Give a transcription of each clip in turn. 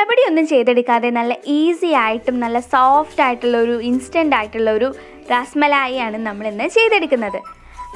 റബഡിയൊന്നും ചെയ്തെടുക്കാതെ നല്ല ഈസി ആയിട്ടും നല്ല സോഫ്റ്റ് ആയിട്ടുള്ള ഒരു ഇൻസ്റ്റൻ്റ് ആയിട്ടുള്ള ഒരു റസ്മലായിയാണ് നമ്മളിന്ന് ചെയ്തെടുക്കുന്നത്.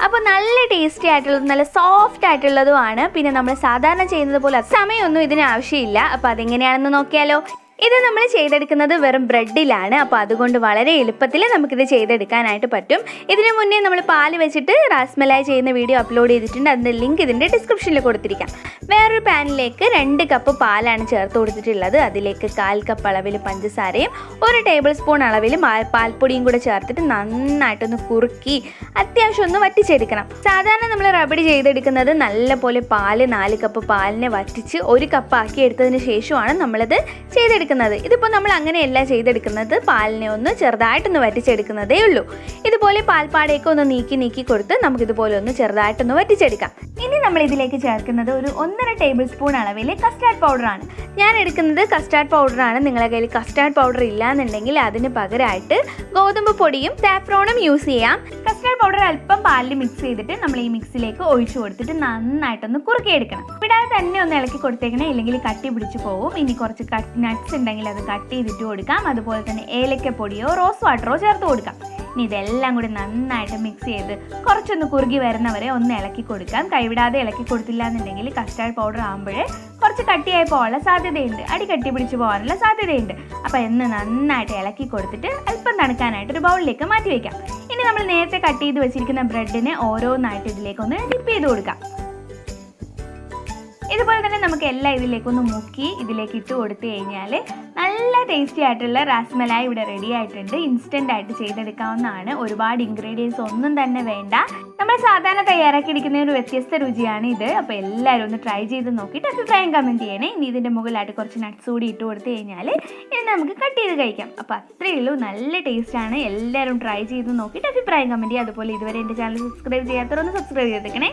അപ്പോൾ നല്ല ടേസ്റ്റി ആയിട്ടുള്ളതും നല്ല സോഫ്റ്റ് ആയിട്ടുള്ളതുമാണ്. പിന്നെ നമ്മൾ സാധാരണ ചെയ്യുന്നത് പോലെ സമയമൊന്നും ഇതിന് ആവശ്യമില്ല. അപ്പോൾ അതെങ്ങനെയാണെന്ന് നോക്കിയാലോ. ഇത് നമ്മൾ ചെയ്തെടുക്കുന്നത് വെറും ബ്രെഡിലാണ്. അപ്പോൾ അതുകൊണ്ട് വളരെ എളുപ്പത്തിൽ നമുക്കിത് ചെയ്തെടുക്കാനായിട്ട് പറ്റും. ഇതിന് മുന്നേ നമ്മൾ പാല് വെച്ചിട്ട് റാസ്മലായി ചെയ്യുന്ന വീഡിയോ അപ്ലോഡ് ചെയ്തിട്ടുണ്ട്. അതിൻ്റെ ലിങ്ക് ഇതിൻ്റെ ഡിസ്ക്രിപ്ഷനിൽ കൊടുത്തിരിക്കാം. വേറൊരു പാനിലേക്ക് 2 കപ്പ് പാലാണ് ചേർത്ത് കൊടുത്തിട്ടുള്ളത്. അതിലേക്ക് 1/4 കപ്പ് അളവിൽ പഞ്ചസാരയും 1 ടേബിൾ സ്പൂൺ അളവിൽ പാൽപ്പൊടിയും കൂടെ ചേർത്തിട്ട് നന്നായിട്ടൊന്ന് കുറുക്കി അത്യാവശ്യം ഒന്ന് വറ്റിച്ചെടുക്കണം. സാധാരണ നമ്മൾ റബഡി ചെയ്തെടുക്കുന്നത് നല്ലപോലെ പാല് 4 കപ്പ് പാലിനെ വറ്റിച്ച് 1 കപ്പ് ആക്കി എടുത്തതിന് ശേഷമാണ് നമ്മളത് ചെയ്തെടുക്കുന്നത്. ഇതിപ്പോൾ നമ്മൾ അങ്ങനെയല്ല ചെയ്തെടുക്കുന്നത്. പാലിനെ ഒന്ന് ചെറുതായിട്ടൊന്ന് വറ്റിച്ചെടുക്കുന്നതേ ഉള്ളൂ. ഇതുപോലെ പാൽപ്പാടയൊക്കെ ഒന്ന് നീക്കി കൊടുത്ത് നമുക്കിതുപോലെ ഒന്ന് ചെറുതായിട്ടൊന്ന് വറ്റിച്ചെടുക്കാം. ഇനി നമ്മൾ ഇതിലേക്ക് ചേർക്കുന്നത് ഒരു 1.5 ടേബിൾ സ്പൂൺ അളവിൽ കസ്റ്റാർഡ് പൗഡറാണ്. ഞാൻ എടുക്കുന്നത് കസ്റ്റാർഡ് പൗഡറാണ്. നിങ്ങളുടെ കയ്യിൽ കസ്റ്റാർഡ് പൗഡർ ഇല്ലാന്നുണ്ടെങ്കിൽ അതിന് പകരമായിട്ട് ഗോതമ്പ് പൊടിയും സാഫ്രോണും യൂസ് ചെയ്യാം. കസ്റ്റാർഡ് പൗഡർ അല്പം പാലിൽ മിക്സ് ചെയ്തിട്ട് നമ്മൾ ഈ മിക്സിലേക്ക് ഒഴിച്ചു കൊടുത്തിട്ട് നന്നായിട്ടൊന്ന് കുറുക്കിയെടുക്കണം. വിടാതെ തന്നെ ഒന്ന് ഇളക്കി കൊടുത്തേക്കണേ, ഇല്ലെങ്കിൽ കട്ടി പിടിച്ചു പോകും. ഇനി കുറച്ച് നട്ട്സ് ഉണ്ടെങ്കിൽ അത് കട്ട് ചെയ്തിട്ട് കൊടുക്കാം. അതുപോലെ തന്നെ ഏലക്കപ്പൊടിയോ റോസ് വാട്ടറോ ചേർത്ത് കൊടുക്കാം. ഇനി ഇതെല്ലാം കൂടി നന്നായിട്ട് മിക്സ് ചെയ്ത് കുറച്ചൊന്ന് കുറുകി വരുന്നവരെ ഒന്ന് ഇളക്കി കൊടുക്കാം. കൈവിടാതെ ഇളക്കി കൊടുത്തില്ല എന്നുണ്ടെങ്കിൽ കസ്റ്റാർഡ് പൗഡർ ആകുമ്പോഴേ കുറച്ച് കട്ടിയായി പോകാനുള്ള സാധ്യതയുണ്ട്, അടി കട്ടി പിടിച്ച് പോകാനുള്ള സാധ്യതയുണ്ട്. അപ്പോൾ എന്ന് നന്നായിട്ട് ഇളക്കി കൊടുത്തിട്ട് അല്പം തണുക്കാനായിട്ട് ഒരു ബൗളിലേക്ക് മാറ്റി വയ്ക്കാം. ഇനി നമ്മൾ നേരത്തെ കട്ട് ചെയ്ത് വെച്ചിരിക്കുന്ന ബ്രെഡിനെ ഓരോന്നായിട്ട് ഇതിലേക്കൊന്ന് ഡിപ്പ് ചെയ്ത് കൊടുക്കാം. ഇതുപോലെ തന്നെ നമുക്ക് എല്ലാം ഇതിലേക്കൊന്ന് മുക്കി ഇതിലേക്ക് ഇട്ട് കൊടുത്തു കഴിഞ്ഞാൽ നല്ല ടേസ്റ്റി ആയിട്ടുള്ള റാസ്മലായി ഇവിടെ റെഡി ആയിട്ടുണ്ട്. ഇൻസ്റ്റൻ്റ് ആയിട്ട് ചെയ്തെടുക്കാവുന്നതാണ്. ഒരുപാട് ഇൻഗ്രീഡിയൻസ് ഒന്നും തന്നെ വേണ്ട. നമ്മൾ സാധാരണ തയ്യാറാക്കിയിരിക്കുന്ന ഒരു വ്യത്യസ്ത രുചിയാണ് ഇത്. അപ്പോൾ എല്ലാവരും ഒന്ന് ട്രൈ ചെയ്ത് നോക്കിയിട്ട് അഭിപ്രായം കമൻറ്റ് ചെയ്യണേ. ഇനി ഇതിൻ്റെ മുകളിലായിട്ട് കുറച്ച് നട്ട്സ് കൂടി ഇട്ട് കൊടുത്തു കഴിഞ്ഞാൽ ഇനി നമുക്ക് കട്ട് ചെയ്ത് കഴിക്കാം. അപ്പോൾ അത്രയേ ഉള്ളൂ. നല്ല ടേസ്റ്റാണ്. എല്ലാവരും ട്രൈ ചെയ്ത് നോക്കിയിട്ട് അഭിപ്രായം കമൻറ്റ് ചെയ്യുക. അതുപോലെ ഇതുവരെ എൻ്റെ ചാനൽ സബ്സ്ക്രൈബ് ചെയ്യാത്തവരൊന്ന് സബ്സ്ക്രൈബ് ചെയ്തേക്കണേ.